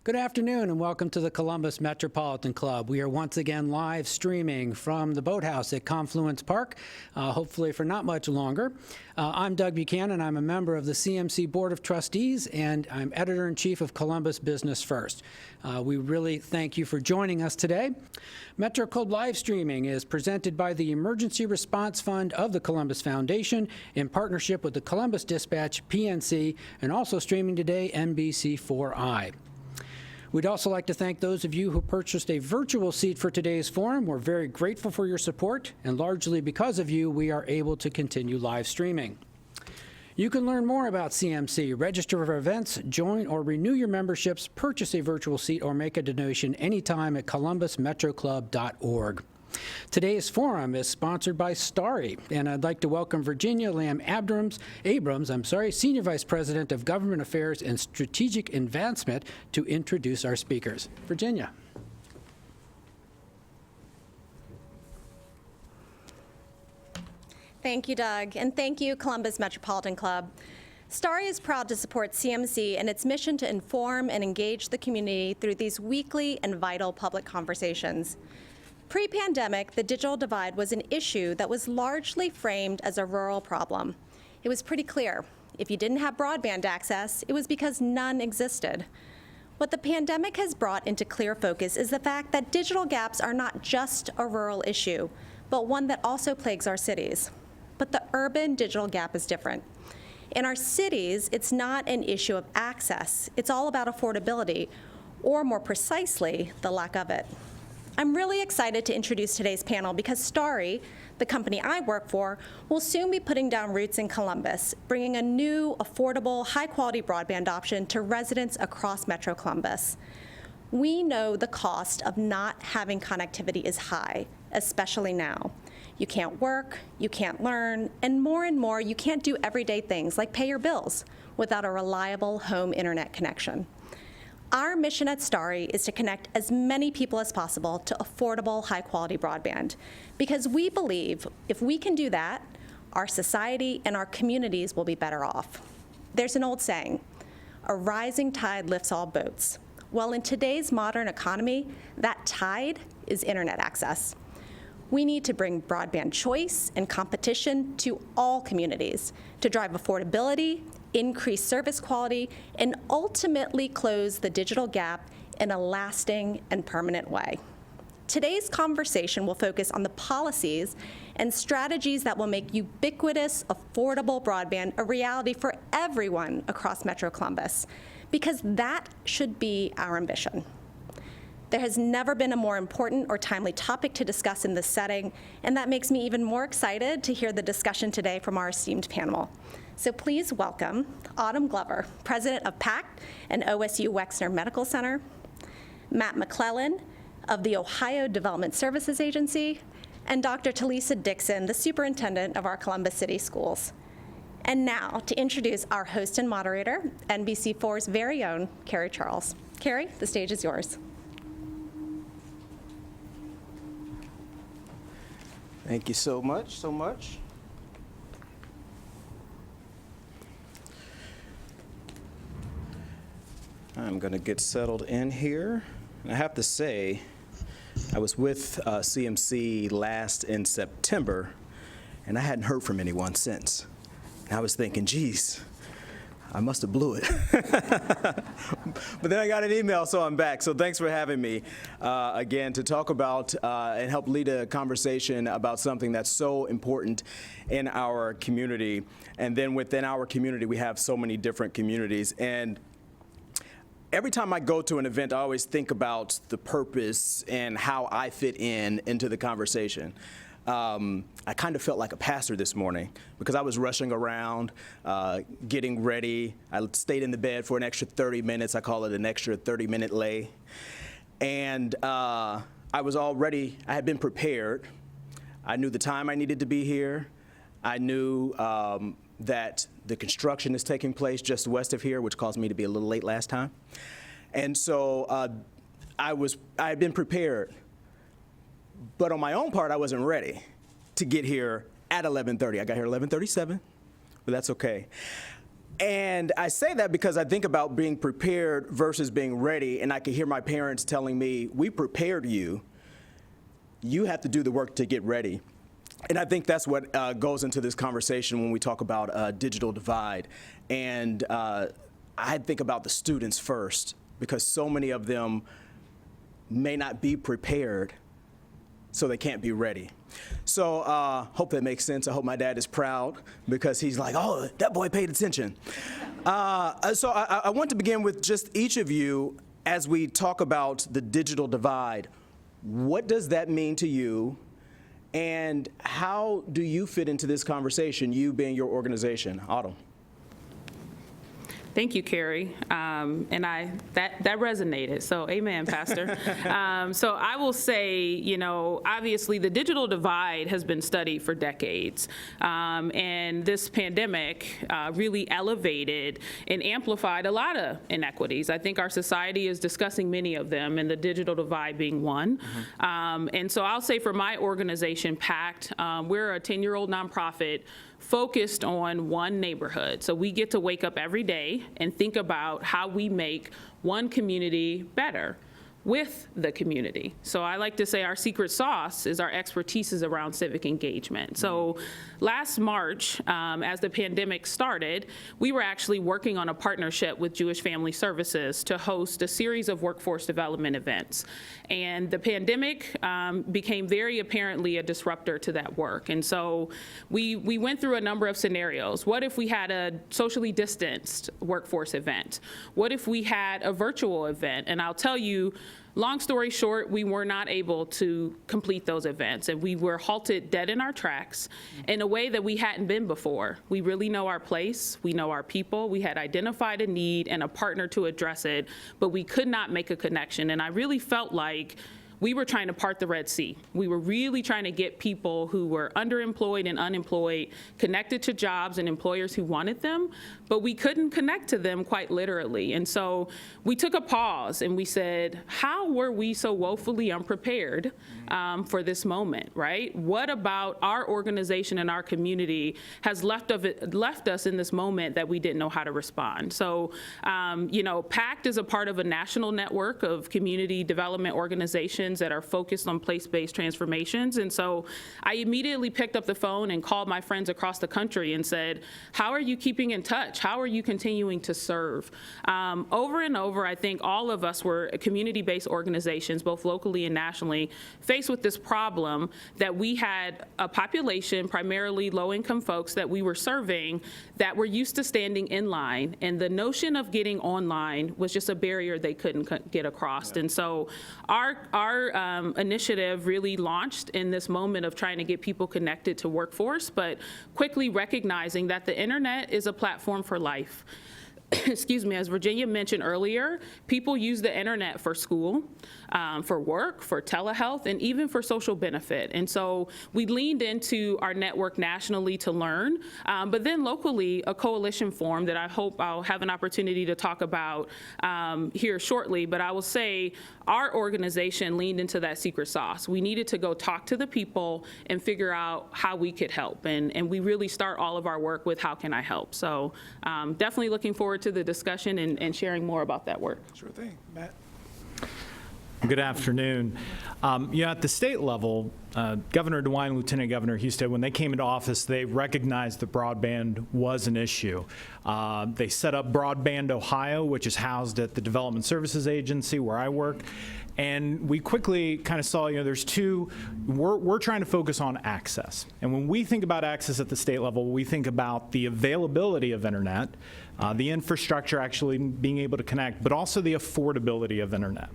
Good afternoon and welcome to the Columbus Metropolitan Club. We are once again live streaming from the Boathouse at Confluence Park, hopefully for not much longer. I'm Doug Buchanan. I'm a member of the CMC Board of Trustees and I'm Editor-in-Chief of Columbus Business First. We really thank you for joining us today. Metro Club live streaming is presented by the Emergency Response Fund of the Columbus Foundation in partnership with the Columbus Dispatch, PNC, and also streaming today, NBC4i. We'd also like to thank those of you who purchased a virtual seat for today's forum. We're very grateful for your support, and largely because of you, we are able to continue live streaming. You can learn more about CMC, register for events, join or renew your memberships, purchase a virtual seat, or make a donation anytime at columbusmetroclub.org. Today's forum is sponsored by Starry, and I'd like to welcome Virginia Lamb Abrams, Senior Vice President of Government Affairs and Strategic Advancement, to introduce our speakers. Virginia. Thank you, Doug, and thank you, Columbus Metropolitan Club. Starry is proud to support CMC and its mission to inform and engage the community through these weekly and vital public conversations. Pre-pandemic, the digital divide was an issue that was largely framed as a rural problem. It was pretty clear. If you didn't have broadband access, it was because none existed. What the pandemic has brought into clear focus is the fact that digital gaps are not just a rural issue, but one that also plagues our cities. But the urban digital gap is different. In our cities, it's not an issue of access. It's all about affordability, or more precisely, the lack of it. I'm really excited to introduce today's panel because Starry, the company I work for, will soon be putting down roots in Columbus, bringing a new, affordable, high-quality broadband option to residents across Metro Columbus. We know the cost of not having connectivity is high, especially now. You can't work, you can't learn, and more, you can't do everyday things like pay your bills without a reliable home internet connection. Our mission at Starry is to connect as many people as possible to affordable, high-quality broadband, because we believe if we can do that, our society and our communities will be better off. There's an old saying, a rising tide lifts all boats. Well, in today's modern economy, that tide is internet access. We need to bring broadband choice and competition to all communities to drive affordability, increase service quality, and ultimately close the digital gap in a lasting and permanent way. Today's conversation will focus on the policies and strategies that will make ubiquitous, affordable broadband a reality for everyone across Metro Columbus, because that should be our ambition. There has never been a more important or timely topic to discuss in this setting, and that makes me even more excited to hear the discussion today from our esteemed panel. So please welcome Autumn Glover, President of PACT and OSU Wexner Medical Center, Matt McClellan of the Ohio Development Services Agency, and Dr. Talisa Dixon, the Superintendent of our Columbus City Schools. And now to introduce our host and moderator, NBC4's very own Kerry Charles. Kerry, the stage is yours. Thank you so much, I'm going to get settled in here. And I have to say, I was with CMC last in September, and I hadn't heard from anyone since. And I was thinking, geez, I must have blew it. But then I got an email, so I'm back. So thanks for having me again to talk about and help lead a conversation about something that's so important in our community. And then within our community, we have so many different communities. And every time I go to an event, I always think about the purpose and how I fit into the conversation. I kind of felt like a pastor this morning because I was rushing around, getting ready. I stayed in the bed for an extra 30 minutes. I call it an extra 30-minute lay. And I had been prepared. I knew the time I needed to be here. I knew that the construction is taking place just west of here, which caused me to be a little late last time. And so I had been prepared. But on my own part, I wasn't ready to get here at 11:30. I got here at 11:37, but that's okay. And I say that because I think about being prepared versus being ready, and I can hear my parents telling me, we prepared you. You have to do the work to get ready. And I think that's what goes into this conversation when we talk about digital divide. And I think about the students first, because so many of them may not be prepared, so they can't be ready. So hope that makes sense. I hope my dad is proud, because he's like, oh, that boy paid attention. So I want to begin with just each of you as we talk about the digital divide. What does that mean to you? And how do you fit into this conversation, you being your organization? Autumn. Thank you, Kerry. And that resonated. So amen, Pastor. So I will say, obviously the digital divide has been studied for decades. And this pandemic really elevated and amplified a lot of inequities. I think our society is discussing many of them, and the digital divide being one. And so I'll say for my organization, PACT, we're a 10-year-old nonprofit focused on one neighborhood. So we get to wake up every day and think about how we make one community better with the community. So I like to say our secret sauce is our expertise is around civic engagement. So last March, as the pandemic started, we were actually working on a partnership with Jewish Family Services to host a series of workforce development events. And the pandemic became very apparently a disruptor to that work. And so we went through a number of scenarios. What if we had a socially distanced workforce event? What if we had a virtual event? And I'll tell you, long story short, we were not able to complete those events, and we were halted dead in our tracks in a way that we hadn't been before. We really know our place, we know our people, we had identified a need and a partner to address it, but we could not make a connection. And I really felt like we were trying to part the Red Sea. We were really trying to get people who were underemployed and unemployed connected to jobs and employers who wanted them, but we couldn't connect to them quite literally. And so we took a pause and we said, how were we so woefully unprepared for this moment, right? What about our organization and our community has left us in this moment that we didn't know how to respond? So, PACT is a part of a national network of community development organizations that are focused on place-based transformations. And so I immediately picked up the phone and called my friends across the country and said, how are you keeping in touch? How are you continuing to serve? Over and over, I think all of us were community-based organizations, both locally and nationally, faced with this problem that we had a population, primarily low-income folks, that we were serving that were used to standing in line. And the notion of getting online was just a barrier they couldn't get across. And so our initiative really launched in this moment of trying to get people connected to workforce, but quickly recognizing that the internet is a platform for life. Excuse me, as Virginia mentioned earlier, people use the internet for school, for work, for telehealth, and even for social benefit. And so we leaned into our network nationally to learn, but then locally, a coalition formed that I hope I'll have an opportunity to talk about here shortly. But I will say our organization leaned into that secret sauce. We needed to go talk to the people and figure out how we could help. And we really start all of our work with how can I help? So definitely looking forward to the discussion and sharing more about that work. Sure thing. Matt? Good afternoon. At the state level, Governor DeWine, Lieutenant Governor Husted, when they came into office, they recognized that broadband was an issue. They set up Broadband Ohio, which is housed at the Development Services Agency where I work. And we quickly kind of saw, we're trying to focus on access. And when we think about access at the state level, we think about the availability of internet, the infrastructure actually being able to connect, but also the affordability of internet.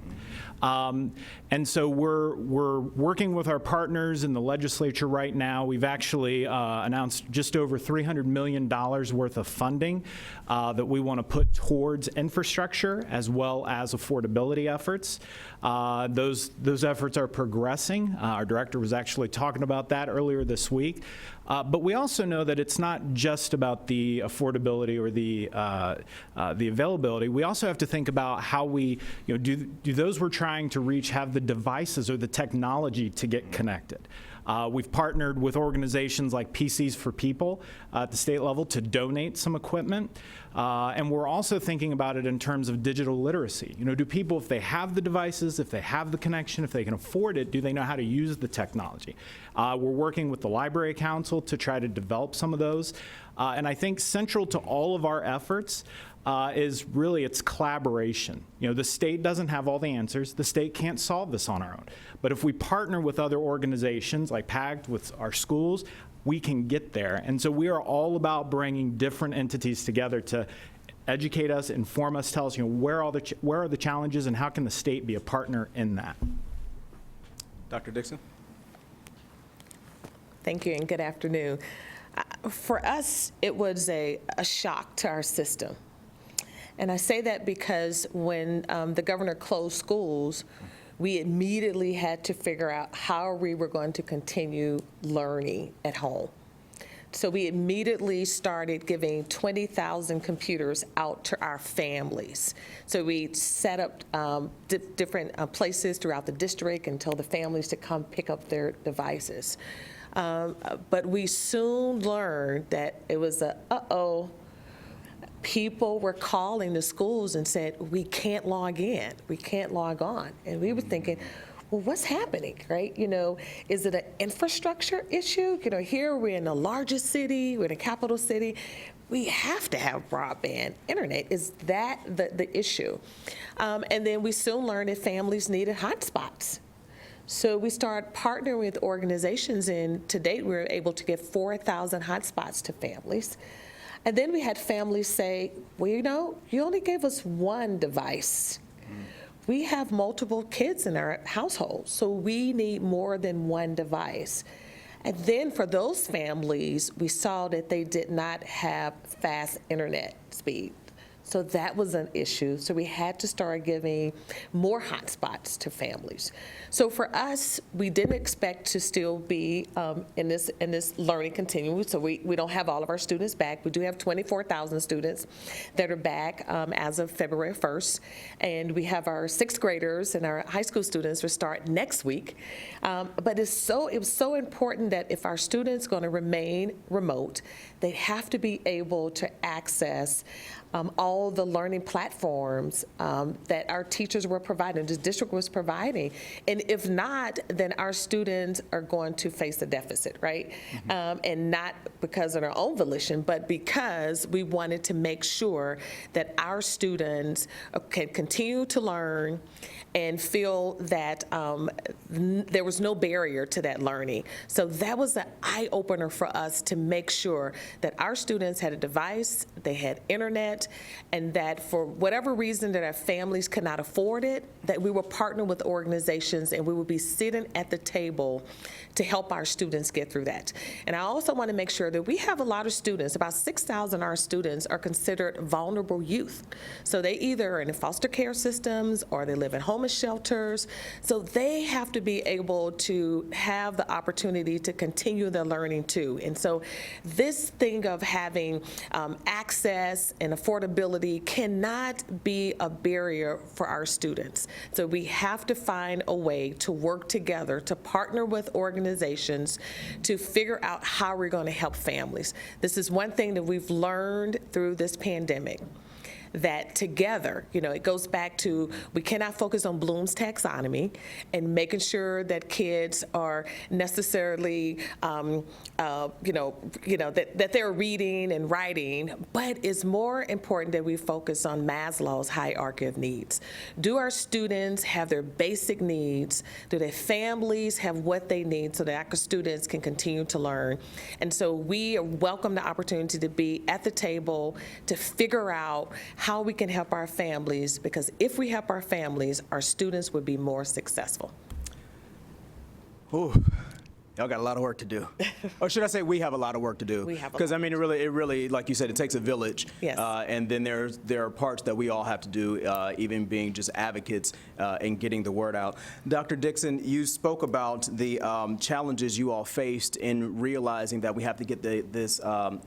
And so we're working with our partners in the legislature right now. We've actually announced just over $300 million worth of funding that we want to put towards infrastructure as well as affordability efforts. Those efforts are progressing. Our director was actually talking about that earlier this week. But we also know that it's not just about the affordability or the availability. We also have to think about how we, do those we're trying to reach have the devices or the technology to get connected. We've partnered with organizations like PCs for People at the state level to donate some equipment. And we're also thinking about it in terms of digital literacy. You know, do people, if they have the devices, if they have the connection, if they can afford it, do they know how to use the technology? We're working with the Library Council to try to develop some of those. And I think central to all of our efforts is really its collaboration. You know, the state doesn't have all the answers. The state can't solve this on our own. But if we partner with other organizations like PACT, with our schools, we can get there. And so we are all about bringing different entities together to educate us, inform us, tell us, you know, where are the challenges and how can the state be a partner in that. Dr. Dixon? Thank you and good afternoon. For us, it was a shock to our system. And I say that because when the governor closed schools, we immediately had to figure out how we were going to continue learning at home. So we immediately started giving 20,000 computers out to our families. So we set up different places throughout the district and told the families to come pick up their devices. But we soon learned that it was people were calling the schools and said, we can't log in, we can't log on. And we were thinking, well, what's happening, right? You know, is it an infrastructure issue? You know, here we're in the largest city, we're in the capital city. We have to have broadband internet. Is that the issue? And then we soon learned that families needed hotspots. So we started partnering with organizations, and to date, we were able to give 4,000 hotspots to families. And then we had families say, well, you know, you only gave us one device. We have multiple kids in our household, so we need more than one device. And then for those families, we saw that they did not have fast internet speed. So that was an issue. So we had to start giving more hotspots to families. So for us, we didn't expect to still be in this learning continuum. So we don't have all of our students back. We do have 24,000 students that are back as of February 1st. And we have our sixth graders and our high school students will start next week. But it was so important that if our students going to remain remote, they have to be able to access all the learning platforms that our teachers were providing, the district was providing. And if not, then our students are going to face a deficit, right? And not because of their own volition, but because we wanted to make sure that our students can continue to learn and feel that there was no barrier to that learning. So that was the eye-opener for us to make sure that our students had a device, they had internet, and that for whatever reason that our families could not afford it, that we would partner with organizations and we would be sitting at the table to help our students get through that. And I also want to make sure that we have a lot of students, about 6,000 of our students are considered vulnerable youth. So they either are in foster care systems or they live in homeless shelters. So they have to be able to have the opportunity to continue their learning too. And so this thing of having access and affordability cannot be a barrier for our students. So we have to find a way to work together, to partner with organizations to figure out how we're going to help families. This is one thing that we've learned through this pandemic, that together, you know, it goes back to we cannot focus on Bloom's taxonomy and making sure that kids are necessarily, that they're reading and writing, but it's more important that we focus on Maslow's hierarchy of needs. Do our students have their basic needs? Do their families have what they need so that our students can continue to learn? And so we welcome the opportunity to be at the table to figure out how we can help our families, because if we help our families, our students would be more successful. Ooh, y'all got a lot of work to do. Or should I say we have a lot of work to do? We have a lot. Because I mean, it really, like you said, it takes a village. Yes. And then there are parts that we all have to do, even being just advocates and getting the word out. Dr. Dixon, you spoke about the challenges you all faced in realizing that we have to get this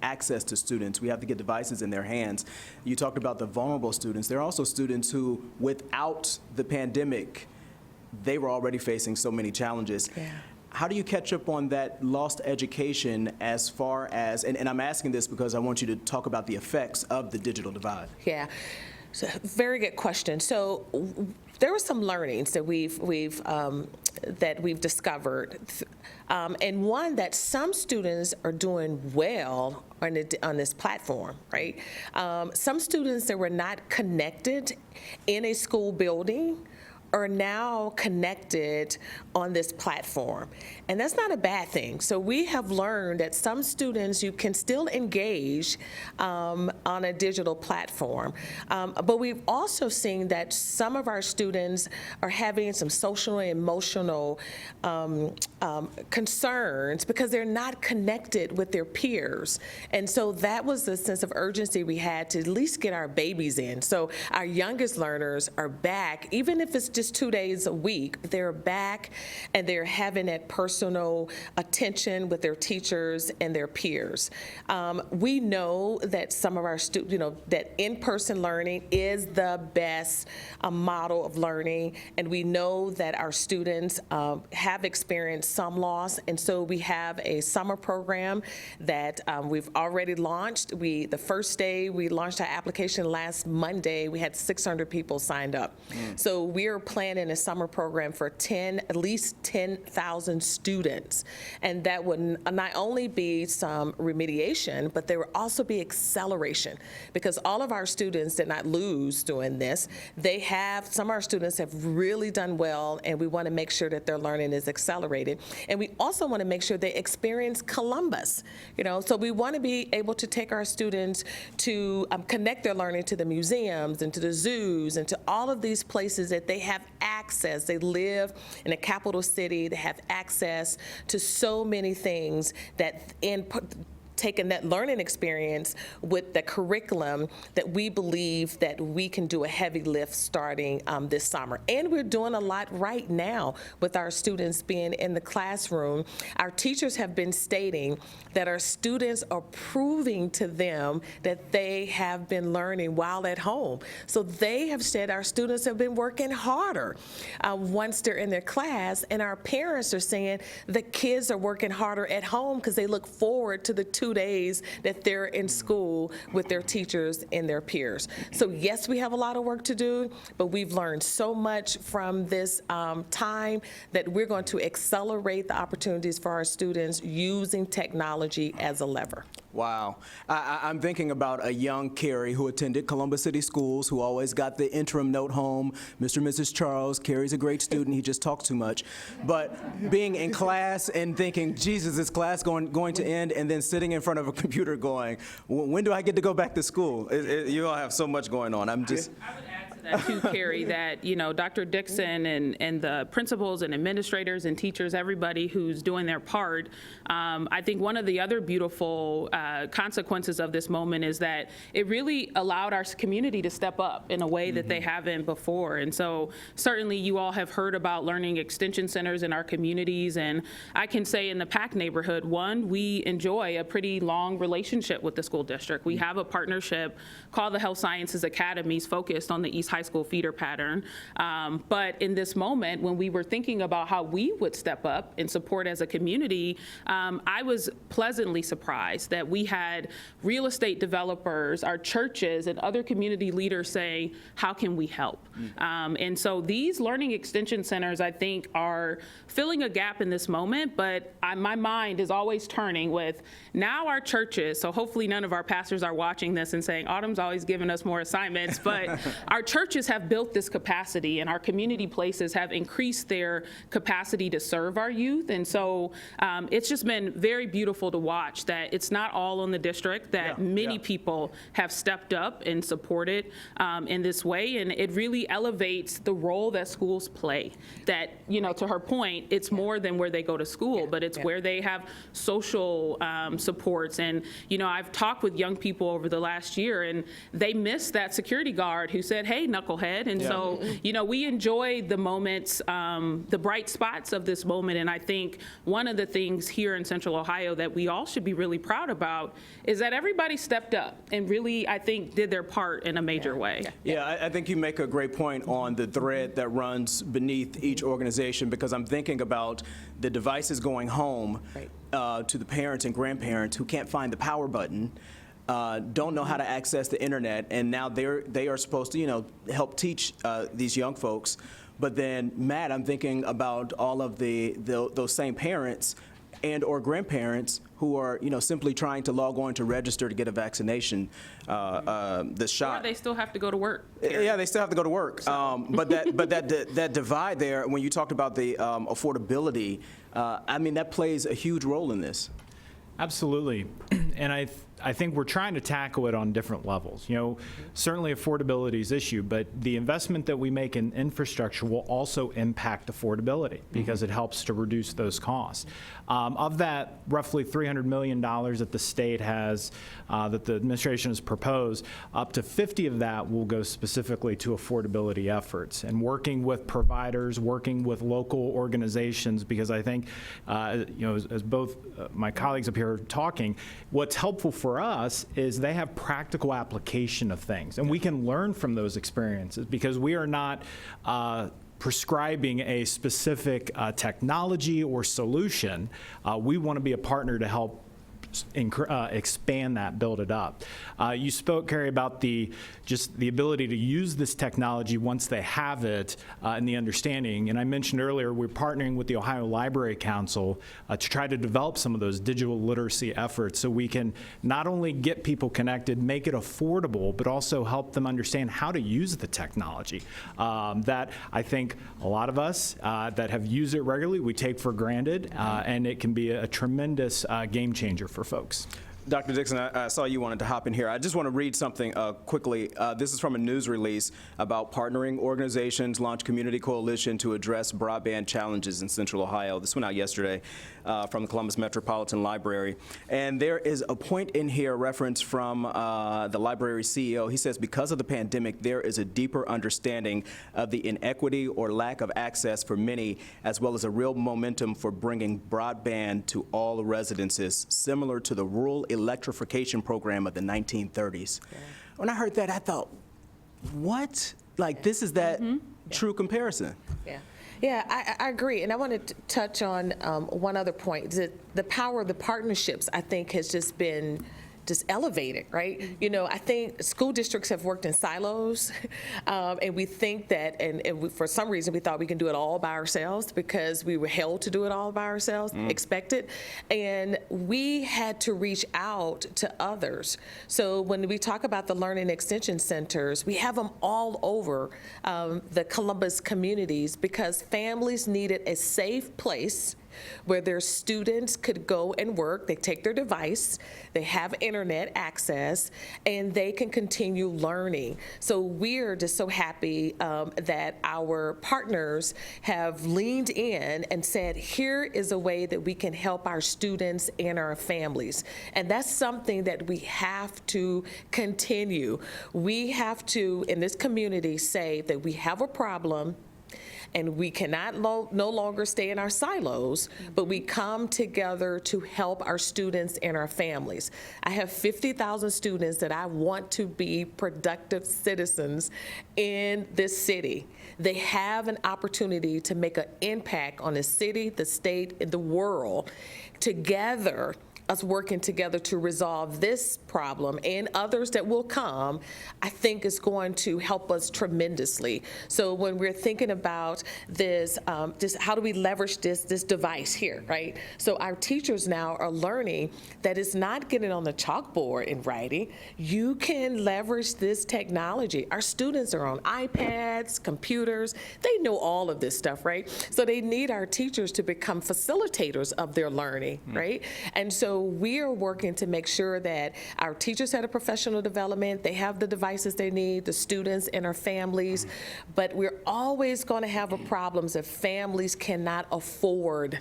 access to students. We have to get devices in their hands. You talked about the vulnerable students. There are also students who, without the pandemic, they were already facing so many challenges. Yeah. how do you catch up on that lost education as far as, and I'm asking this because I want you to talk about the effects of the digital divide. Yeah, so, very good question. So there were some learnings that we've discovered, and one that some students are doing well on this platform, right? Some students that were not connected in a school building are now connected on this platform. And that's not a bad thing. So we have learned that some students, you can still engage on a digital platform. But we've also seen that some of our students are having some social and emotional concerns because they're not connected with their peers. And so that was the sense of urgency we had to at least get our babies in. So our youngest learners are back, even if it's just 2 days a week, they're back and they're having that personal attention with their teachers and their peers. We know that some of our students, that in-person learning is the best model of learning, and we know that our students have experienced some loss, and so we have a summer program that we've already launched. The first day we launched our application last Monday, we had 600 people signed up. So we're planning a summer program for at least 10,000 students, and that would not only be some remediation, but there will also be acceleration, because all of our students did not lose doing this. Some of our students have really done well, and we want to make sure that their learning is accelerated. And we also want to make sure they experience Columbus, so we want to be able to take our students to connect their learning to the museums and to the zoos and to all of these places that they have access. They live in a capital city, they have access to so many things that taking that learning experience with the curriculum that we believe that we can do a heavy lift starting this summer. And we're doing a lot right now with our students being in the classroom. Our teachers have been stating that our students are proving to them that they have been learning while at home. So they have said our students have been working harder once they're in their class, and our parents are saying the kids are working harder at home because they look forward to the 2 days that they're in school with their teachers and their peers. So yes, we have a lot of work to do, but we've learned so much from this time that we're going to accelerate the opportunities for our students using technology as a lever. Wow. I'm thinking about a young Kerry who attended Columbus City Schools, who always got the interim note home, Mr. and Mrs. Charles, Kerry's a great student, he just talks too much. But being in class and thinking, Jesus, is class going to end? And then sitting in front of a computer going, when do I get to go back to school? You all have so much going on. I would add to that too, Kerry, that Dr. Dixon and the principals and administrators and teachers, everybody who's doing their part. I think one of the other beautiful consequences of this moment is that it really allowed our community to step up in a way that they haven't before. And so certainly you all have heard about learning extension centers in our communities, and I can say in the PACT neighborhood, we enjoy a pretty long relationship with the school district. We have a partnership called the Health Sciences Academies focused on the East High School feeder pattern. But in this moment, when we were thinking about how we would step up and support as a community, I was pleasantly surprised that we had real estate developers, our churches, and other community leaders saying, how can we help? And so these learning extension centers, I think, are filling a gap in this moment, but my mind is always turning with now our churches, so hopefully none of our pastors are watching this and saying, Autumn's always giving us more assignments, but our churches have built this capacity, and our community places have increased their capacity to serve our youth. And so it's just been very beautiful to watch that it's not all on the district, that many people have stepped up and supported in this way, and it really elevates the role that schools play. That, to her point, it's more than where they go to school, but it's where they have social supports. And, I've talked with young people over the last year, and they miss that security guard who said, hey, knucklehead. And so, you know, we enjoy the moments, the bright spots of this moment. And I think one of the things here in Central Ohio that we all should be really proud about is that everybody stepped up and really, I think, did their part in a major way. Yeah, I think you make a great point on the thread that runs beneath each organization, because I'm thinking about the devices going home to the parents and grandparents who can't find the power button, don't know how to access the internet, and now they are supposed to, you know, help teach these young folks. But then, Matt, I'm thinking about all of those same parents and or grandparents who are, you know, simply trying to log on to register to get a vaccination, the shot. Or they still have to go to work. Yeah, they still have to go to work. But that divide there, when you talked about the affordability, I mean, that plays a huge role in this. Absolutely. And I think we're trying to tackle it on different levels. You know, certainly affordability is an issue, but the investment that we make in infrastructure will also impact affordability because it helps to reduce those costs. Of that roughly $300 million that the state has, that the administration has proposed, up to 50 of that will go specifically to affordability efforts and working with providers, working with local organizations, because I think, you know, as both my colleagues up here are talking, what's helpful for us is they have practical application of things, and we can learn from those experiences because we are not prescribing a specific technology or solution. We want to be a partner to help expand that, build it up. You spoke, Kerry, about just the ability to use this technology once they have it and the understanding. And I mentioned earlier, we're partnering with the Ohio Library Council to try to develop some of those digital literacy efforts so we can not only get people connected, make it affordable, but also help them understand how to use the technology. That I think a lot of us that have used it regularly, we take for granted, and it can be a tremendous game changer for folks. Dr. Dixon, I saw you wanted to hop in here. I just want to read something quickly. This is from a news release about partnering organizations launch community coalition to address broadband challenges in Central Ohio. This went out yesterday from the Columbus Metropolitan Library. And there is a point in here, reference from the library CEO. He says, because of the pandemic, there is a deeper understanding of the inequity or lack of access for many, as well as a real momentum for bringing broadband to all residences, similar to the rural electrification program of the 1930s. Yeah. When I heard that, I thought, what? Like, this is that true comparison. Yeah, I agree. And I want to touch on one other point. The power of the partnerships, I think, has just been elevated, right? You know, I think school districts have worked in silos, and we think that, and for some reason we thought we can do it all by ourselves because we were held to do it all by ourselves, expected, and we had to reach out to others. So when we talk about the Learning Extension Centers, we have them all over the Columbus communities because families needed a safe place where their students could go and work. They take their device, they have internet access, and they can continue learning. So we're just so happy that our partners have leaned in and said, here is a way that we can help our students and our families. And that's something that we have to continue. We have to, in this community, say that we have a problem, and we cannot no longer stay in our silos, but we come together to help our students and our families. I have 50,000 students that I want to be productive citizens in this city. They have an opportunity to make an impact on the city, the state, and the world together. Us working together to resolve this problem and others that will come, I think is going to help us tremendously. So when we're thinking about this, just how do we leverage this device here, right? So our teachers now are learning that it's not getting on the chalkboard and writing. You can leverage this technology. Our students are on iPads, computers. They know all of this stuff, right? So they need our teachers to become facilitators of their learning, right? And so we are working to make sure that our teachers have a professional development, they have the devices they need, the students and our families, but we're always going to have problems if families cannot afford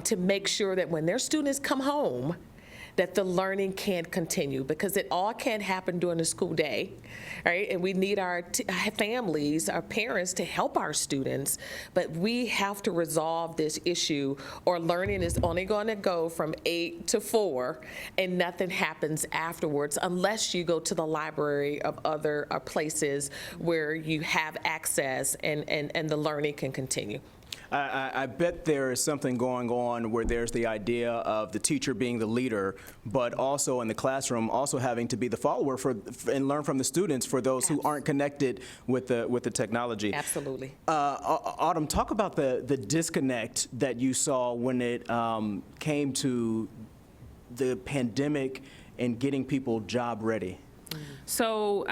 to make sure that when their students come home, that the learning can continue, because it all can't happen during the school day, right? And we need our families, our parents to help our students, but we have to resolve this issue, or learning is only going to go from 8 to 4 and nothing happens afterwards unless you go to the library of other places where you have access and the learning can continue. I bet there is something going on where there's the idea of the teacher being the leader, but also in the classroom also having to be the follower and learn from the students for those who aren't connected with the technology. Absolutely. Autumn, talk about the disconnect that you saw when it came to the pandemic and getting people job ready. So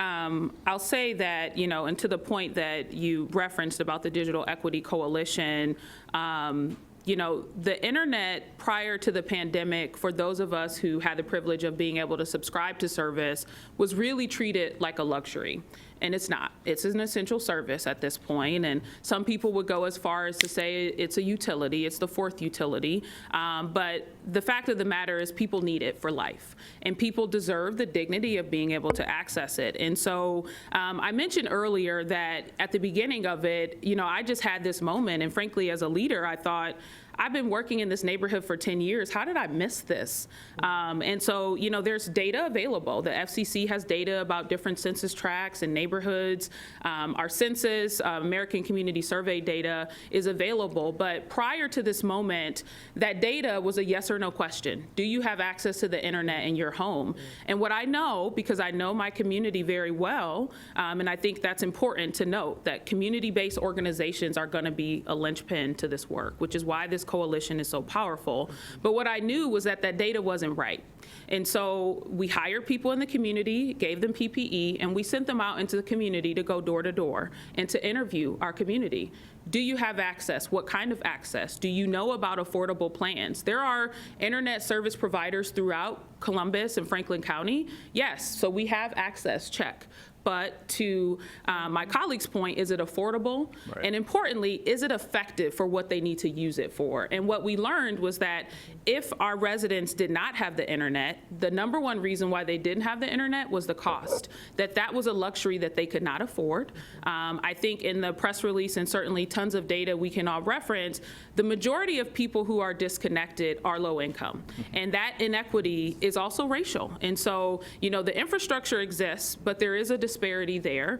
I'll say that, and to the point that you referenced about the Digital Equity Coalition, the internet prior to the pandemic, for those of us who had the privilege of being able to subscribe to service, was really treated like a luxury. And it's not. It's an essential service at this point, and some people would go as far as to say it's a utility, it's the fourth utility, but the fact of the matter is people need it for life, and people deserve the dignity of being able to access it. And so I mentioned earlier that at the beginning of it, I just had this moment, and frankly, as a leader, I thought, I've been working in this neighborhood for 10 years. How did I miss this? And so, there's data available. The FCC has data about different census tracts and neighborhoods. Our census, American Community Survey data is available. But prior to this moment, that data was a yes or no question. Do you have access to the internet in your home? And what I know, because I know my community very well, and I think that's important to note, that community-based organizations are going to be a linchpin to this work, which is why this coalition is so powerful. But what I knew was that data wasn't right. And so we hired people in the community, gave them PPE, and we sent them out into the community to go door to door and to interview our community. Do you have access? What kind of access? Do you know about affordable plans? There are internet service providers throughout Columbus and Franklin County. Yes, so we have access, check. But to my colleague's point, is it affordable? Right. And importantly, is it effective for what they need to use it for? And what we learned was that if our residents did not have the internet, the number one reason why they didn't have the internet was the cost, that was a luxury that they could not afford. I think in the press release, and certainly tons of data we can all reference, the majority of people who are disconnected are low income. And that inequity is also racial. And so, the infrastructure exists, but there is a disparity there.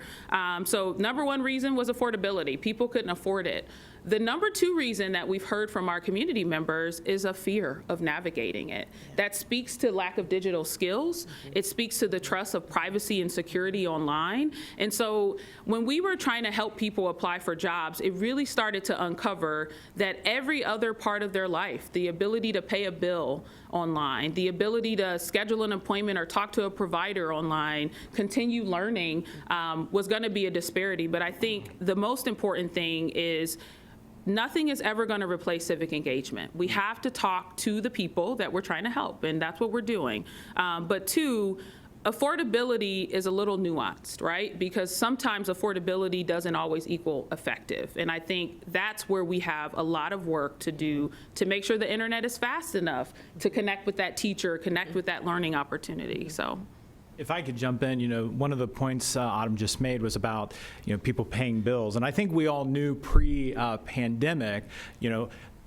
So number one reason was affordability. People couldn't afford it. The number two reason that we've heard from our community members is a fear of navigating it. That speaks to lack of digital skills. It speaks to the trust of privacy and security online. And so when we were trying to help people apply for jobs, it really started to uncover that every other part of their life, the ability to pay a bill online, the ability to schedule an appointment or talk to a provider online, continue learning, was going to be a disparity. But I think the most important thing is nothing is ever going to replace civic engagement. We have to talk to the people that we're trying to help, and that's what we're doing. But two, affordability is a little nuanced, right? Because sometimes affordability doesn't always equal effective. And I think that's where we have a lot of work to do to make sure the internet is fast enough to connect with that teacher, connect with that learning opportunity. So. If I could jump in, one of the points Autumn just made was about, people paying bills. And I think we all knew pre-pandemic,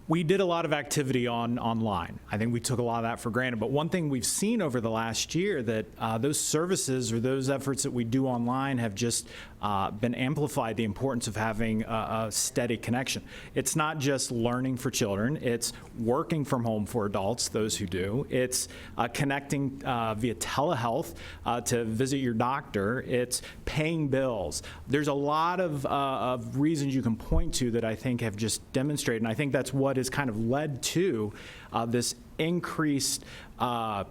we did a lot of activity online. I think we took a lot of that for granted. But one thing we've seen over the last year that those services or those efforts that we do online have just been amplified, the importance of having a steady connection. It's not just learning for children. It's working from home for adults, those who do. It's connecting via telehealth to visit your doctor. It's paying bills. There's a lot of reasons you can point to that I think have just demonstrated, and I think that's what has kind of led to this increased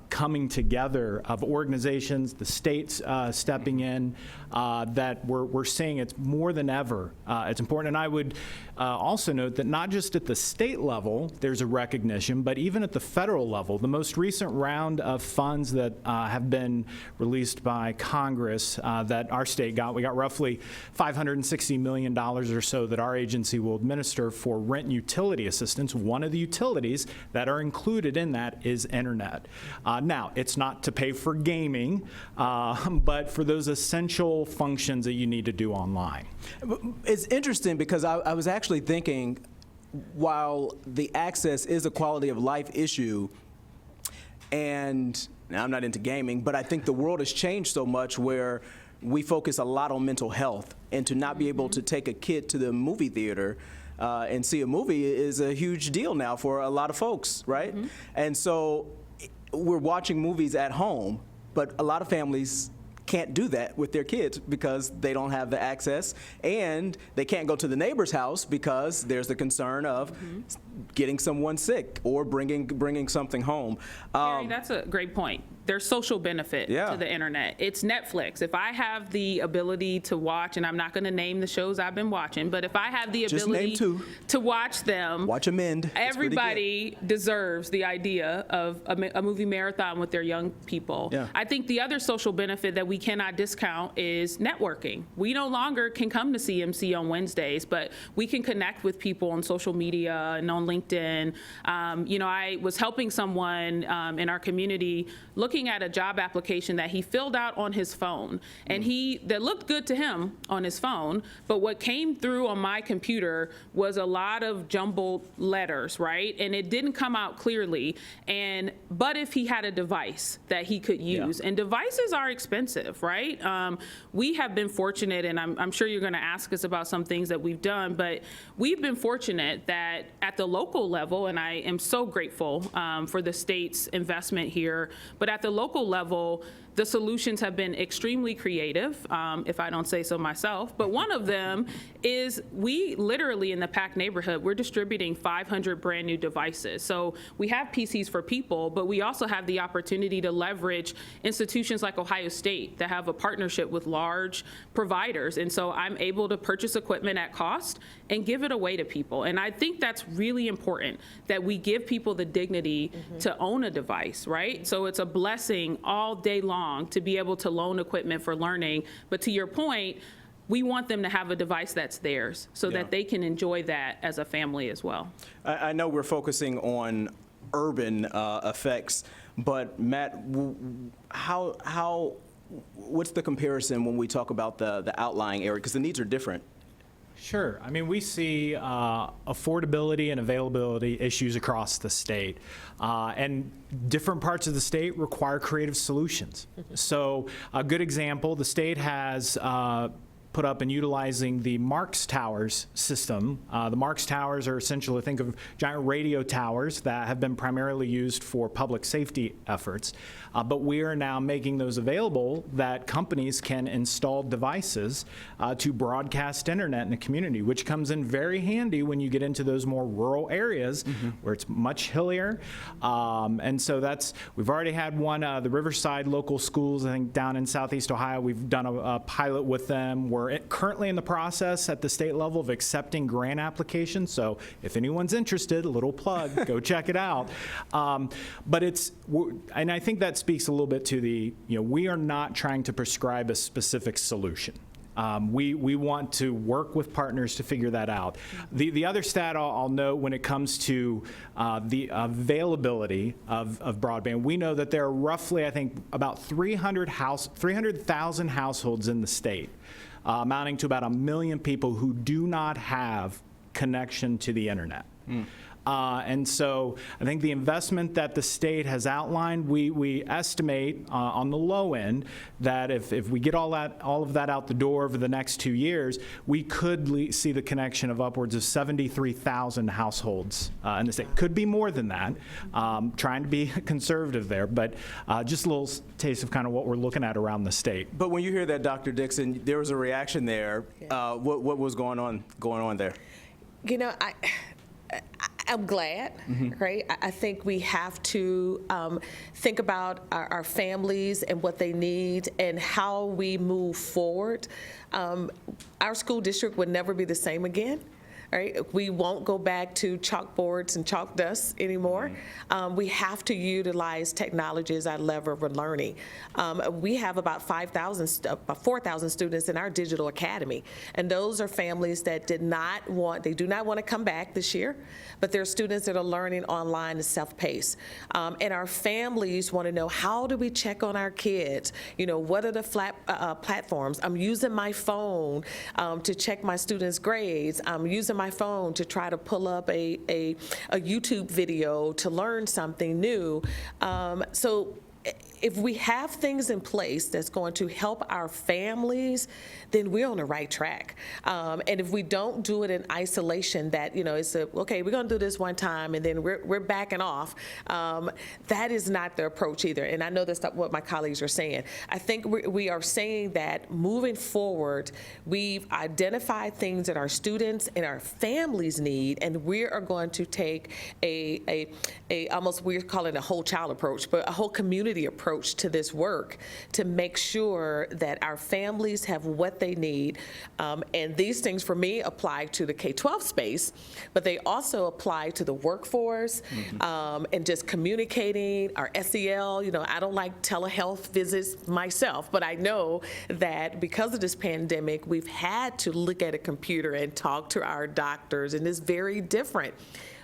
coming together of organizations, the states stepping in, that we're seeing it's more than ever. It's important. And I would also note that not just at the state level there's a recognition, but even at the federal level, the most recent round of funds that have been released by Congress that our state got, we got roughly $560 million or so that our agency will administer for rent utility assistance. One of the utilities that are included in that is internet. Now, it's not to pay for gaming, but for those essential functions that you need to do online. It's interesting because I was actually thinking, while the access is a quality of life issue, and now I'm not into gaming, but I think the world has changed so much where we focus a lot on mental health, and to not be able to take a kid to the movie theater and see a movie is a huge deal now for a lot of folks, right? And so we're watching movies at home, but a lot of families can't do that with their kids because they don't have the access, and they can't go to the neighbor's house because there's the concern of getting someone sick or bringing something home. Kerry, that's a great point. There's social benefit to the internet. It's Netflix. If I have the ability to watch, and I'm not going to name the shows I've been watching, but if I have the ability to watch them, watch them end. Everybody deserves the idea of a movie marathon with their young people. Yeah. I think the other social benefit that we cannot discount is networking. We no longer can come to CMC on Wednesdays, but we can connect with people on social media and on LinkedIn. I was helping someone in our community looking at a job application that he filled out on his phone, and that looked good to him on his phone, but what came through on my computer was a lot of jumbled letters, right? And it didn't come out clearly. But if he had a device that he could use, and devices are expensive, right? We have been fortunate, and I'm sure you're going to ask us about some things that we've done, but we've been fortunate that at the local level, and I am so grateful for the state's investment here, but at the local level, the solutions have been extremely creative, if I don't say so myself. But one of them is we literally in the PACT neighborhood, we're distributing 500 brand new devices. So we have PCs for people, but we also have the opportunity to leverage institutions like Ohio State that have a partnership with large providers. And so I'm able to purchase equipment at cost and give it away to people. And I think that's really important, that we give people the dignity to own a device, right? So it's a blessing all day long to be able to loan equipment for learning. But to your point, we want them to have a device that's theirs so that they can enjoy that as a family as well. I know we're focusing on urban effects, but Matt, what's the comparison when we talk about the outlying area? Because the needs are different. Sure. I mean, we see affordability and availability issues across the state. And different parts of the state require creative solutions. So a good example, the state has put up and utilizing the Marks Towers system. The Marks Towers are essentially, think of giant radio towers that have been primarily used for public safety efforts. But we are now making those available that companies can install devices to broadcast internet in the community, which comes in very handy when you get into those more rural areas where it's much hillier. And so we've already had one, the Riverside local schools, I think down in Southeast Ohio, we've done a pilot with them. We're currently in the process at the state level of accepting grant applications. So if anyone's interested, a little plug, go check it out. But and I think that speaks a little bit to we are not trying to prescribe a specific solution. We want to work with partners to figure that out. The other stat I'll note when it comes to the availability of broadband, we know that there are roughly, I think, about 300,000 households in the state, amounting to about 1 million people who do not have connection to the internet. And so I think the investment that the state has outlined, we estimate on the low end that if we get all of that out the door over the next 2 years, we could see the connection of upwards of 73,000 households in the state. Could be more than that. Trying to be conservative there, but just a little taste of kind of what we're looking at around the state. But when you hear that, Dr. Dixon, there was a reaction there. What was going on there? I'm glad, right? I think we have to think about our families and what they need and how we move forward. Our school district would never be the same again, right? We won't go back to chalkboards and chalk dust anymore. We have to utilize technology as our lever for learning. We have about 4,000 students in our digital academy, and those are families that do not want to come back this year, but they're students that are learning online and self-paced. And our families want to know, how do we check on our kids? You know, what are the platforms? I'm using my phone to check my students' grades. I'm using my phone to try to pull up a YouTube video to learn something new. So if we have things in place that's going to help our families, then we're on the right track. And if we don't do it in isolation, that, you know, it's okay, we're going to do this one time and then we're backing off, that is not the approach either. And I know that's not what my colleagues are saying. I think we are saying that moving forward, we've identified things that our students and our families need, and we are going to take a almost, we're calling it a whole child approach, but a whole community approach to this work to make sure that our families have what they need. And these things, for me, apply to the K-12 space, but they also apply to the workforce, and just communicating, our SEL. You know, I don't like telehealth visits myself, but I know that because of this pandemic, we've had to look at a computer and talk to our doctors, and it's very different.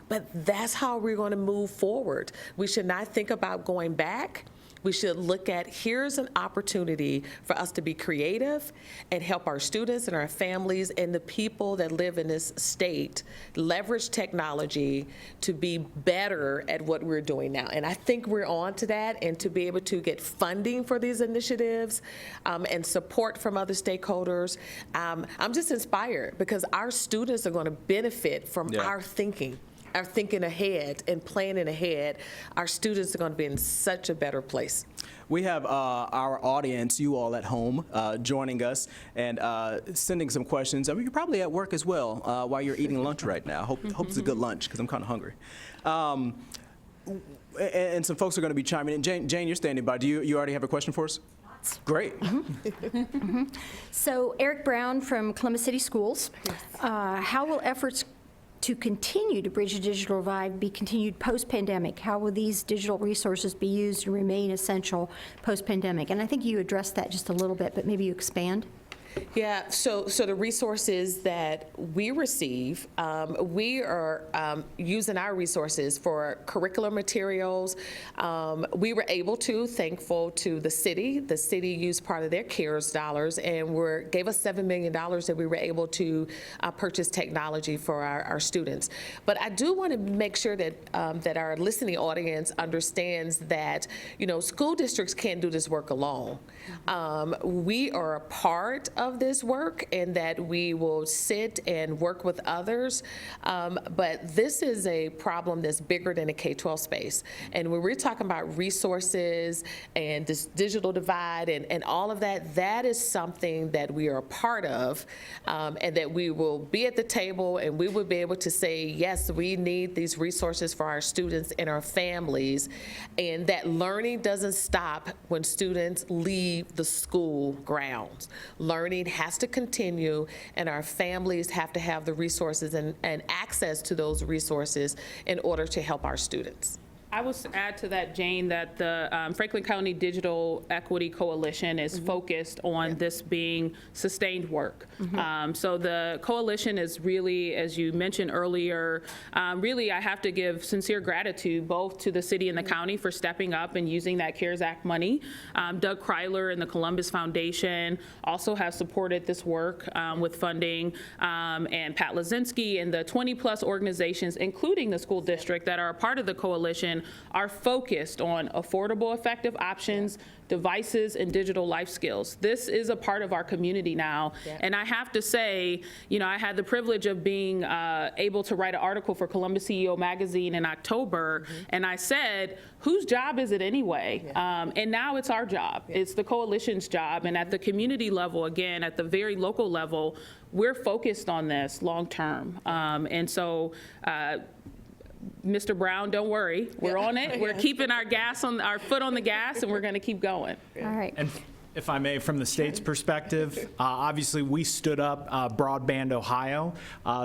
But that's how we're going to move forward. We should not think about going back. We should look at, here's an opportunity for us to be creative and help our students and our families and the people that live in this state leverage technology to be better at what we're doing now. And I think we're on to that, and to be able to get funding for these initiatives and support from other stakeholders. I'm just inspired because our students are going to benefit from our thinking ahead and planning ahead. Our students are going to be in such a better place. We have our audience, you all at home, joining us and sending some questions. I mean, you're probably at work as well while you're eating lunch right now. Hope it's a good lunch, because I'm kind of hungry. And some folks are going to be chiming in. Jane, you're standing by. Do you already have a question for us? Great. So Eric Brown from Columbus City Schools. How will efforts to continue to bridge the digital divide be continued post-pandemic? How will these digital resources be used and remain essential post-pandemic? And I think you addressed that just a little bit, but maybe you expand. Yeah, so the resources that we receive, we are using our resources for curriculum materials. We were able to, thankful to the city. The city used part of their CARES dollars and gave us $7 million that we were able to purchase technology for our students. But I do want to make sure that that our listening audience understands that, you know, school districts can't do this work alone. We are a part of this work, and that we will sit and work with others. But this is a problem that's bigger than the K-12 space. And when we're talking about resources and this digital divide and all of that, that is something that we are a part of, and that we will be at the table and we will be able to say, yes, we need these resources for our students and our families. And that learning doesn't stop when students leave the school grounds. Learning has to continue, and our families have to have the resources and access to those resources in order to help our students. I will add to that, Jane, that the Franklin County Digital Equity Coalition is focused on this being sustained work. So the coalition is really, as you mentioned earlier, really I have to give sincere gratitude both to the city and the county for stepping up and using that CARES Act money. Doug Kryler and the Columbus Foundation also have supported this work with funding, and Pat Lazinski and the 20+ organizations, including the school district, that are a part of the coalition, are focused on affordable, effective options, devices, and digital life skills. This is a part of our community now. And I have to say, you know, I had the privilege of being able to write an article for Columbus CEO Magazine in October, and I said, whose job is it anyway? And now it's our job. It's the coalition's job. And at the community level, again, at the very local level, we're focused on this long term. And so, Mr. Brown, don't worry. We're on it. We're keeping our foot on the gas, and we're going to keep going. All right. And If I may, from the state's perspective, obviously we stood up Broadband Ohio.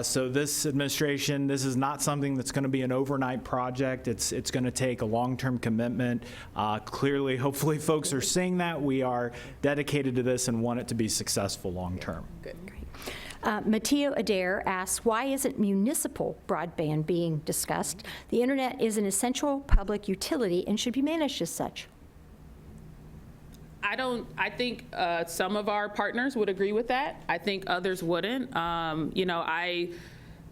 So this administration, this is not something that's going to be an overnight project. It's going to take a long-term commitment. Clearly, hopefully folks are seeing that. We are dedicated to this and want it to be successful long-term. Good. Matteo Adair asks, why isn't municipal broadband being discussed? The internet is an essential public utility and should be managed as such. I think some of our partners would agree with that. I think others wouldn't.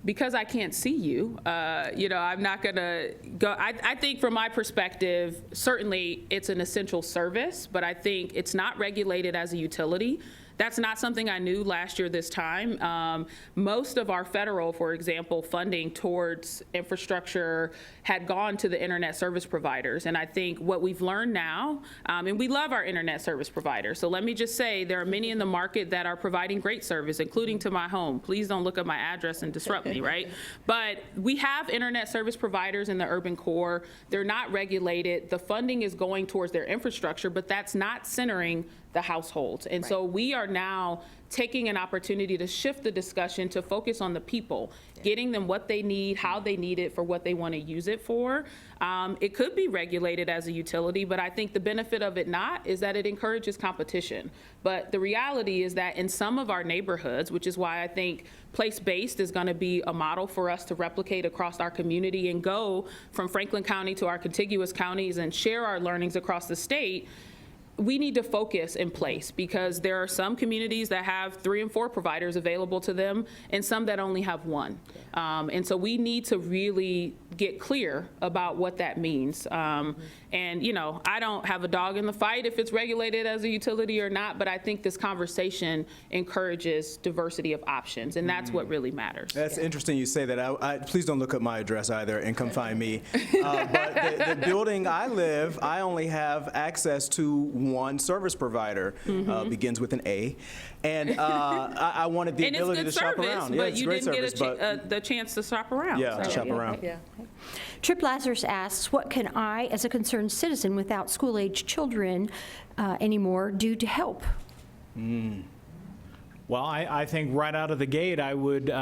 Because I can't see you, I'm not gonna go. I think from my perspective, certainly it's an essential service, but I think it's not regulated as a utility. That's not something I knew last year this time. Most of our federal, for example, funding towards infrastructure had gone to the internet service providers. And I think what we've learned now, and we love our internet service providers. So let me just say, there are many in the market that are providing great service, including to my home. Please don't look at my address and disrupt me, right? But we have internet service providers in the urban core. They're not regulated. The funding is going towards their infrastructure, but that's not centering the households. And so we are now taking an opportunity to shift the discussion to focus on the people, getting them what they need, how they need it, for what they want to use it for. It could be regulated as a utility, but I think the benefit of it not is that it encourages competition. But the reality is that in some of our neighborhoods, which is why I think place-based is going to be a model for us to replicate across our community and go from Franklin County to our contiguous counties and share our learnings across the state, we need to focus in place, because there are some communities that have 3 and 4 providers available to them and some that only have 1. And so we need to really get clear about what that means. And, I don't have a dog in the fight if it's regulated as a utility or not, but I think this conversation encourages diversity of options, and that's what really matters. That's interesting you say that. Please don't look up my address either and come find me. But the building I live, I only have access to 1 service provider. Begins with an A. And I wanted the ability to shop around. But you didn't get the chance to shop around. Yeah, shop around. Yeah. Trip Lazarus asks, what can I, as a concerned citizen without school-age children anymore, do to help? Well, I think right out of the gate, I would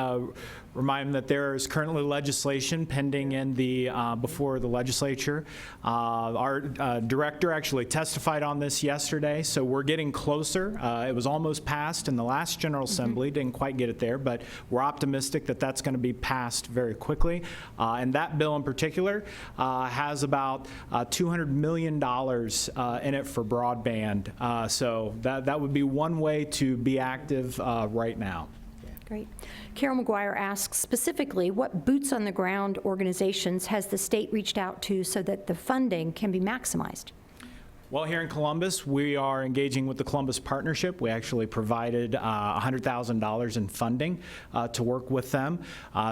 remind that there is currently legislation pending in the before the legislature. Our director actually testified on this yesterday, so we're getting closer. It was almost passed in the last General Assembly, didn't quite get it there, but we're optimistic that that's going to be passed very quickly. And that bill in particular has about $200 million in it for broadband. So that would be one way to be active right now. Great. Carol McGuire asks, specifically, what boots-on-the-ground organizations has the state reached out to so that the funding can be maximized? Well, here in Columbus, we are engaging with the Columbus Partnership. We actually provided $100,000 in funding to work with them.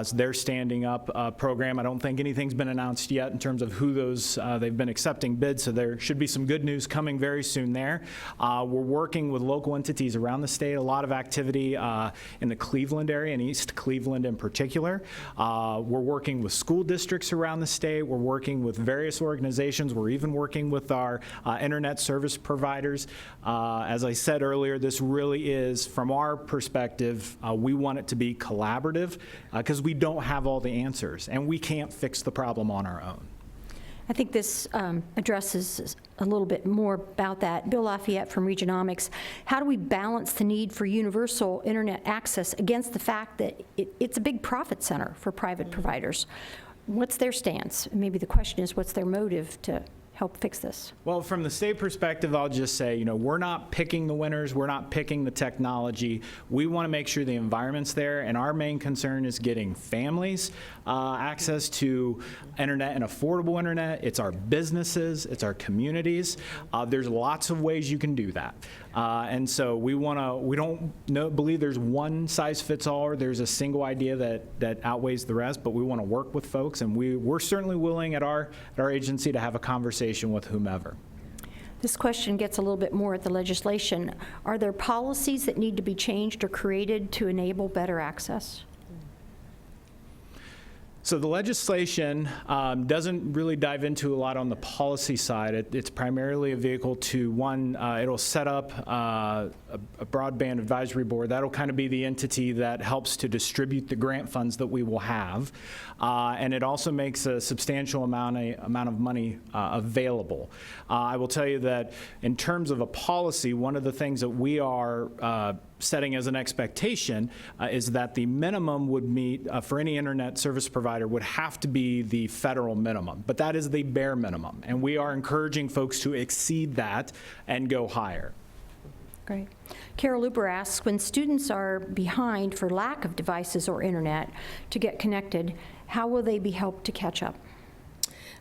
So they're standing up a program. I don't think anything's been announced yet in terms of who those, they've been accepting bids, so there should be some good news coming very soon there. We're working with local entities around the state, a lot of activity in the Cleveland area, and East Cleveland in particular. We're working with school districts around the state. We're working with various organizations. We're even working with our internet service providers. As I said earlier, this really is, from our perspective, we want it to be collaborative because we don't have all the answers and we can't fix the problem on our own. I think this addresses a little bit more about that. Bill Lafayette from Regionomics, how do we balance the need for universal internet access against the fact that it's a big profit center for private providers? What's their stance? Maybe the question is, what's their motive to help fix this? Well, from the state perspective, I'll just say, we're not picking the winners. We're not picking the technology. We want to make sure the environment's there, and our main concern is getting families access to internet and affordable internet. It's our businesses. It's our communities. There's lots of ways you can do that. And so we don't believe there's one size fits all, or there's a single idea that outweighs the rest, but we want to work with folks, and we're certainly willing at our agency to have a conversation with whomever. This question gets a little bit more at the legislation. Are there policies that need to be changed or created to enable better access? So the legislation doesn't really dive into a lot on the policy side. It's primarily a vehicle to, one, it'll set up a broadband advisory board. That'll kind of be the entity that helps to distribute the grant funds that we will have. And it also makes a substantial amount of money available. I will tell you that in terms of a policy, one of the things that we are setting as an expectation is that the minimum would meet, for any internet service provider, would have to be the federal minimum. But that is the bare minimum. And we are encouraging folks to exceed that and go higher. Great. Carol Looper asks, when students are behind for lack of devices or internet to get connected, how will they be helped to catch up?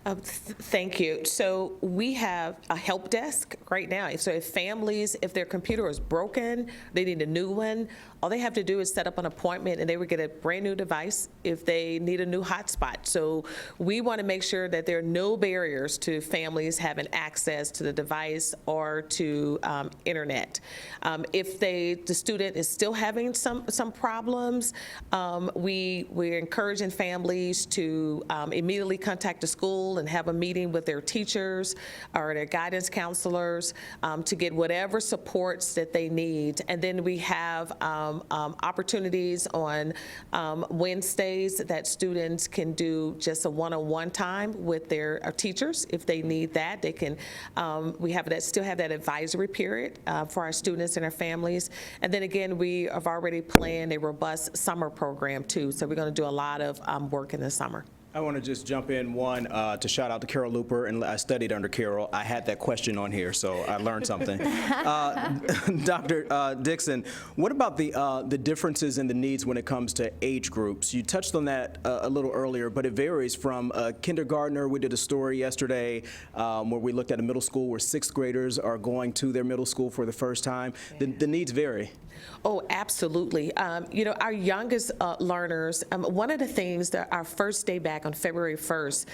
Thank you. So we have a help desk right now. So if families, if their computer is broken, they need a new one, all they have to do is set up an appointment and they would get a brand new device if they need a new hotspot. So we want to make sure that there are no barriers to families having access to the device or to internet. If the student is still having some problems, we're encouraging families to immediately contact the school and have a meeting with their teachers or their guidance counselors to get whatever supports that they need. And then we have opportunities on Wednesdays that students can do just a one-on-one time with their teachers. If they need that, they can, we have that, still have that advisory period for our students and our families. And then again, we have already planned a robust summer program too. So we're going to do a lot of work in the summer. I want to just jump in one to shout out to Carol Looper, and I studied under Carol. I had that question on here, so I learned something. Dr. Dixon, what about the differences in the needs when it comes to age groups? You touched on that a little earlier, but it varies from kindergartner. We did a story yesterday where we looked at a middle school where sixth graders are going to their middle school for the first time. The needs vary. Oh, absolutely. You know, our youngest learners, one of the things that our first day back on February 1st,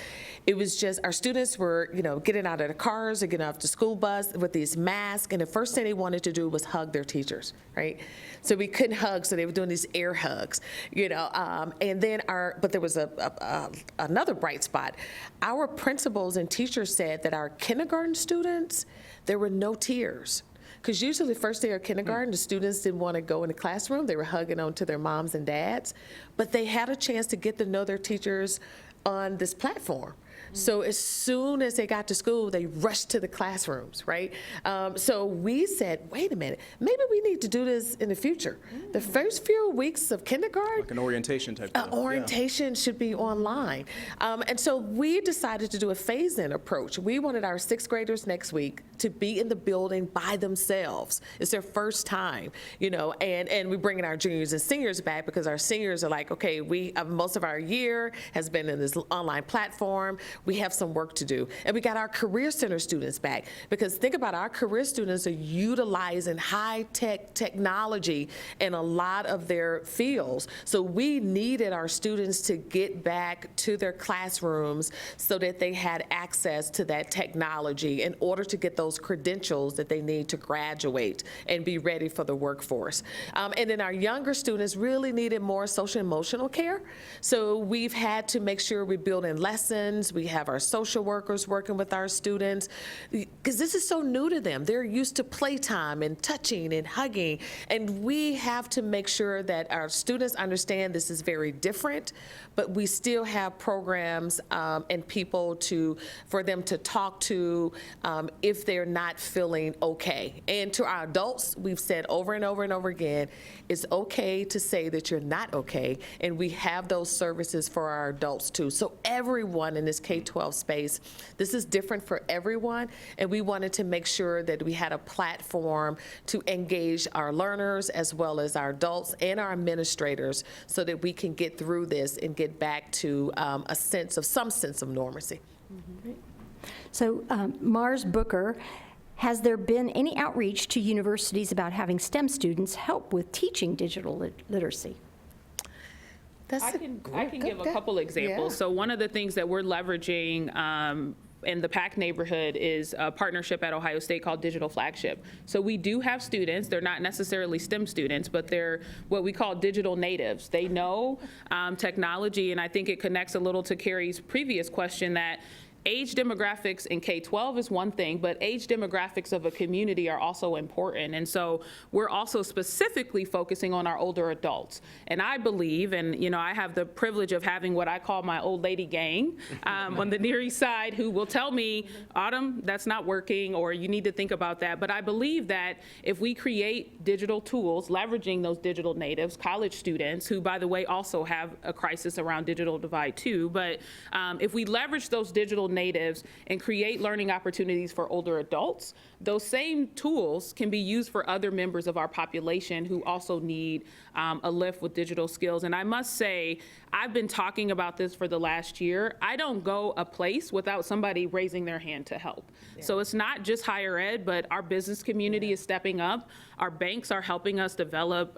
it was just our students were, you know, getting out of the cars and getting off the school bus with these masks, and the first thing they wanted to do was hug their teachers, right? So we couldn't hug, so they were doing these air hugs, you know, and then but there was another bright spot. Our principals and teachers said that our kindergarten students, there were no tears. Because usually the first day of kindergarten, the students didn't want to go in the classroom. They were hugging on to their moms and dads. But they had a chance to get to know their teachers on this platform. So as soon as they got to school, they rushed to the classrooms, right? So we said, wait a minute, maybe we need to do this in the future. The first few weeks of kindergarten, Like an orientation type thing. orientation should be online. And so we decided to do a phase-in approach. We wanted our sixth graders next week to be in the building by themselves. It's their first time, you know, and we're bringing our juniors and seniors back because our seniors are like, okay, most of our year has been in this online platform. We have some work to do. And we got our Career Center students back, because think about it, our career students are utilizing high-tech technology in a lot of their fields. So we needed our students to get back to their classrooms so that they had access to that technology in order to get those credentials that they need to graduate and be ready for the workforce. And then our younger students really needed more social emotional care. So we've had to make sure we build in lessons. We have our social workers working with our students, because this is so new to them. They're used to playtime and touching and hugging, and we have to make sure that our students understand this is very different, but we still have programs and people for them to talk to if they're not feeling okay. And to our adults, we've said over and over and over again, it's okay to say that you're not okay, and we have those services for our adults too. So everyone in this K-12 space, this is different for everyone, and we wanted to make sure that we had a platform to engage our learners as well as our adults and our administrators so that we can get through this and get back to some sense of normalcy. So Mars Booker, has there been any outreach to universities about having STEM students help with teaching digital literacy? I can give a couple examples. Yeah. So one of the things that we're leveraging and the PACT neighborhood is a partnership at Ohio State called Digital Flagship. So we do have students, they're not necessarily STEM students, but they're what we call digital natives. They know technology, and I think it connects a little to Kerry's previous question that age demographics in K-12 is one thing, but age demographics of a community are also important. And so we're also specifically focusing on our older adults. And I believe, and I have the privilege of having what I call my old lady gang on the Near East Side who will tell me, Autumn, that's not working, or you need to think about that. But I believe that if we create digital tools, leveraging those digital natives, college students, who, by the way, also have a crisis around digital divide too, but if we leverage those digital natives and create learning opportunities for older adults, those same tools can be used for other members of our population who also need a lift with digital skills. And I must say, I've been talking about this for the last year. I don't go a place without somebody raising their hand to help. Yeah. So it's not just higher ed, but our business community is stepping up. Our banks are helping us develop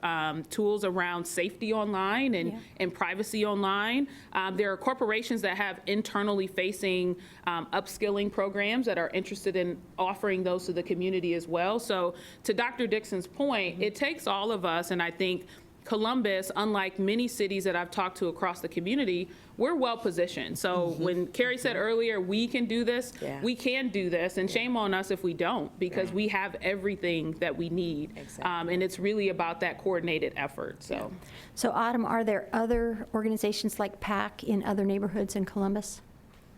tools around safety online and privacy online. There are corporations that have internally facing upskilling programs that are interested in offering those to the community as well. So to Dr. Dixon's point, it takes all of us, and I think Columbus, unlike many cities that I've talked to across the community, we're well positioned. So when Kerry said earlier, we can do this, we can do this, and shame on us if we don't, because we have everything that we need. Exactly. And it's really about that coordinated effort. So Autumn, are there other organizations like PAC in other neighborhoods in Columbus?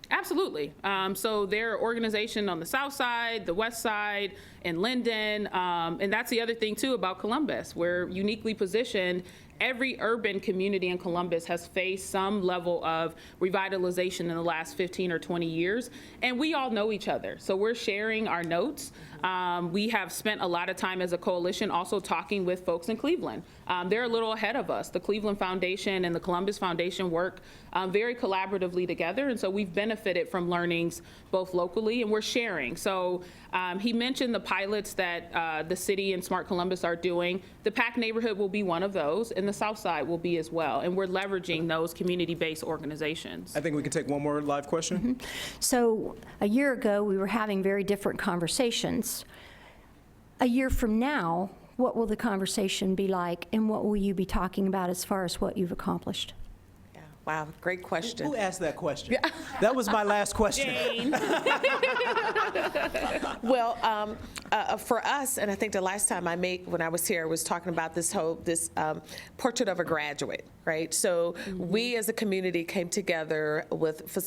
Absolutely. So there are organizations on the south side, the west side, in Linden, and that's the other thing too about Columbus. We're uniquely positioned. Every urban community in Columbus has faced some level of revitalization in the last 15 or 20 years, and we all know each other. So we're sharing our notes. We have spent a lot of time as a coalition also talking with folks in Cleveland. They're a little ahead of us. The Cleveland Foundation and the Columbus Foundation work very collaboratively together, and so we've benefited from learnings both locally and we're sharing. So he mentioned the pilots that the city and Smart Columbus are doing. The PACT neighborhood will be one of those, and the South Side will be as well. And we're leveraging those community-based organizations. I think we can take one more live question. Mm-hmm. So a year ago, we were having very different conversations. A year from now, what will the conversation be like, and what will you be talking about as far as what you've accomplished? Wow, great question. Who asked that question? Yeah. That was my last question. Well, for us, and I think the last time when I was here, I was talking about this portrait of a graduate, right? So we as a community came together with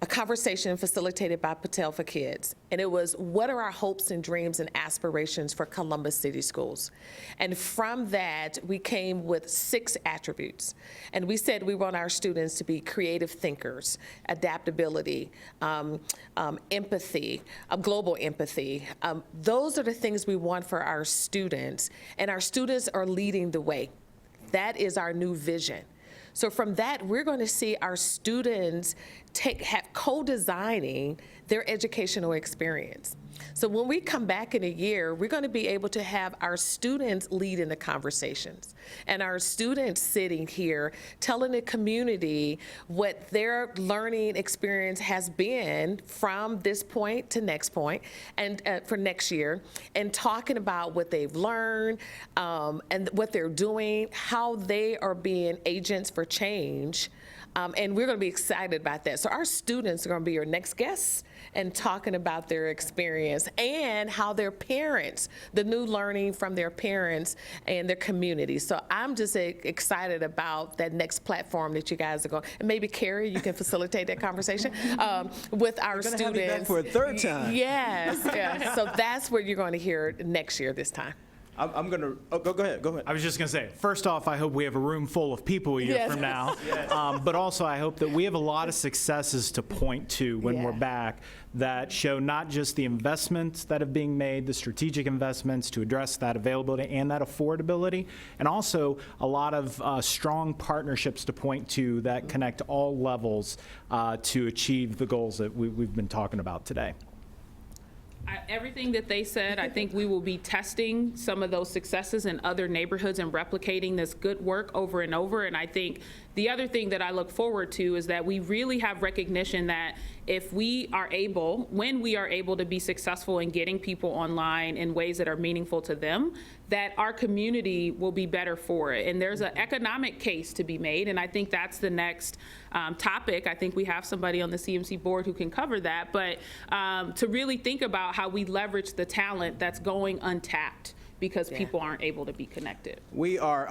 a conversation facilitated by Patel for Kids. And it was, what are our hopes and dreams and aspirations for Columbus City Schools? And from that, we came with 6 attributes. And we said we want our students to be creative thinkers, adaptability, empathy, global empathy. Those are the things we want for our students. And our students are leading the way. That is our new vision. So from that, we're going to see our students have co-designing their educational experience. So when we come back in a year, we're going to be able to have our students lead in the conversations, and our students sitting here telling the community what their learning experience has been from this point to next point, and for next year, and talking about what they've learned and what they're doing, how they are being agents for change. And we're going to be excited about that. So our students are going to be your next guests and talking about their experience and how their parents, the new learning from their parents and their community. So I'm just excited about that next platform that you guys are going. And maybe Kerry, you can facilitate that conversation with our students. Have me back for a third time. Yes, yes. So that's what you're going to hear next year this time. I'm going to, go ahead. I was just going to say, first off, I hope we have a room full of people a year from now. But also, I hope that we have a lot of successes to point to when we're back that show not just the investments that are being made, the strategic investments to address that availability and that affordability, and also a lot of strong partnerships to point to that connect all levels to achieve the goals that we've been talking about today. Everything that they said, I think we will be testing some of those successes in other neighborhoods and replicating this good work over and over. And I think the other thing that I look forward to is that we really have recognition that if we are able, when we are able to be successful in getting people online in ways that are meaningful to them, that our community will be better for it. And there's an economic case to be made, and I think that's the next topic. I think we have somebody on the CMC board who can cover that, but to really think about how we leverage the talent that's going untapped because people aren't able to be connected. We are,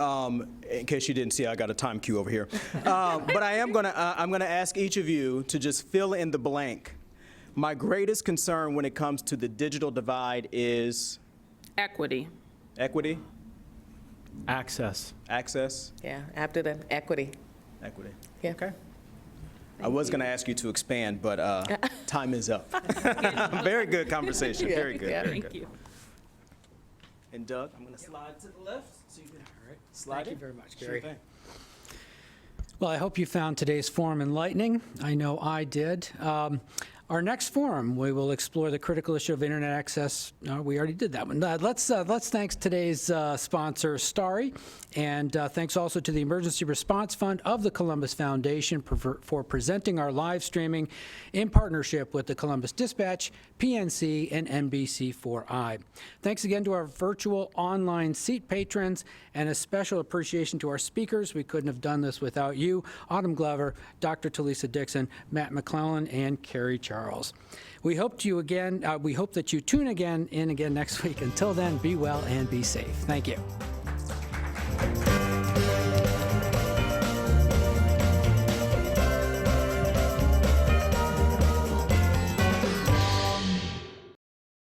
in case you didn't see, I got a time cue over here. But I'm gonna ask each of you to just fill in the blank. My greatest concern when it comes to the digital divide is Equity. equity, Access. access, Yeah, after the equity. equity. Yeah. Okay. I was gonna ask you to expand, but time is up. Very good conversation, very good, Yeah. very Thank good. you. And Doug, I'm gonna slide to the left, so you can slide Thank it. you very much, Sure Kerry. thing. Well, I hope you found today's forum enlightening. I know I did. Our next forum, we will explore the critical issue of internet access. We already did that one. Let's thank today's sponsor, Starry, and thanks also to the Emergency Response Fund of the Columbus Foundation for presenting our live streaming in partnership with the Columbus Dispatch, PNC, and NBC4i. Thanks again to our virtual online seat patrons, and a special appreciation to our speakers. We couldn't have done this without you, Autumn Glover, Dr. Talisa Dixon, Matt McClellan, and Kerry Charles. We hope that you tune in again next week. Until then, be well and be safe. Thank you.